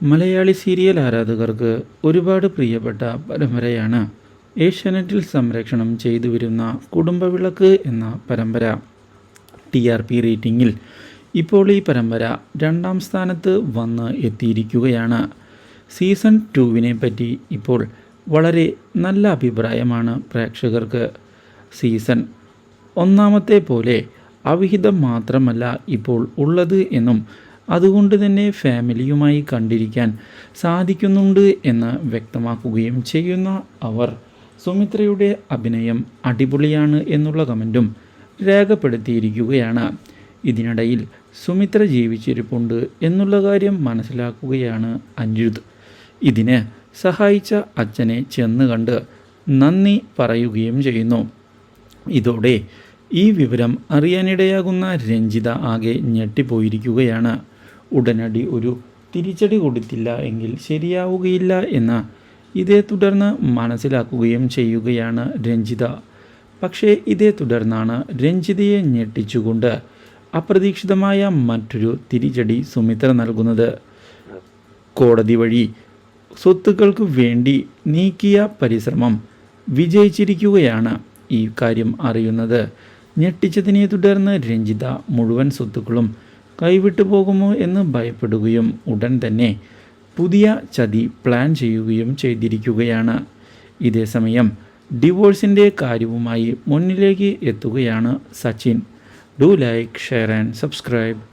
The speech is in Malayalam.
മലയാളി സീരിയൽ ആരാധകർക്ക് ഒരുപാട് പ്രിയപ്പെട്ട പരമ്പരയാണ് ഏഷ്യാനെറ്റിൽ സംപ്രേഷണം ചെയ്തു വരുന്ന കുടുംബവിളക്ക് എന്ന പരമ്പര. TRP റേറ്റിംഗിൽ ഇപ്പോൾ ഈ പരമ്പര 2ാം സ്ഥാനത്ത് വന്ന് എത്തിയിരിക്കുകയാണ്. സീസൺ 2 പറ്റി ഇപ്പോൾ വളരെ നല്ല അഭിപ്രായമാണ് പ്രേക്ഷകർക്ക്. സീസൺ 1 പോലെ അവിഹിതം മാത്രമല്ല ഇപ്പോൾ ഉള്ളത് എന്നും അതുകൊണ്ട് തന്നെ ഫാമിലിയുമായി കണ്ടിരിക്കാൻ സാധിക്കുന്നുണ്ട് എന്ന് വ്യക്തമാക്കുകയും ചെയ്യുന്ന അവർ സുമിത്രയുടെ അഭിനയം അടിപൊളിയാണ് എന്നുള്ള കമൻറ്റും രേഖപ്പെടുത്തിയിരിക്കുകയാണ്. ഇതിനിടയിൽ സുമിത്ര ജീവിച്ചിരിപ്പുണ്ട് എന്നുള്ള കാര്യം മനസ്സിലാക്കുകയാണ് അനിരുദ്ധ്. ഇതിന് സഹായിച്ച അച്ഛനെ ചെന്ന് കണ്ട് നന്ദി പറയുകയും ചെയ്യുന്നു. ഇതോടെ ഈ വിവരം അറിയാനിടയാകുന്ന രഞ്ജിത ആകെ ഞെട്ടിപ്പോയിരിക്കുകയാണ്. ഉടനടി ഒരു തിരിച്ചടി കൊടുത്തില്ല എങ്കിൽ ശരിയാവുകയില്ല എന്ന് ഇതേ തുടർന്ന് മനസ്സിലാക്കുകയും ചെയ്യുകയാണ് രഞ്ജിത. പക്ഷേ ഇതേ തുടർന്നാണ് രഞ്ജിതയെ ഞെട്ടിച്ചുകൊണ്ട് അപ്രതീക്ഷിതമായ മറ്റൊരു തിരിച്ചടി സുമിത്ര നൽകുന്നത്. കോടതി വഴി സ്വത്തുക്കൾക്ക് വേണ്ടി നീക്കിയ പരിശ്രമം വിജയിച്ചിരിക്കുകയാണ്. ഈ കാര്യം അറിയുന്നത് ഞെട്ടിച്ചതിനെ തുടർന്ന് രഞ്ജിത മുഴുവൻ സ്വത്തുക്കളും കൈവിട്ടു പോകുമോ എന്ന് ഭയപ്പെടുകയും ഉടൻ തന്നെ പുതിയ ചതി പ്ലാൻ ചെയ്യുകയും ചെയ്തിരിക്കുകയാണ്. ഇതേസമയം ഡിവോഴ്സിൻ്റെ കാര്യവുമായി മുന്നിലേക്ക് എത്തുകയാണ് Sachin. Do like, share and subscribe.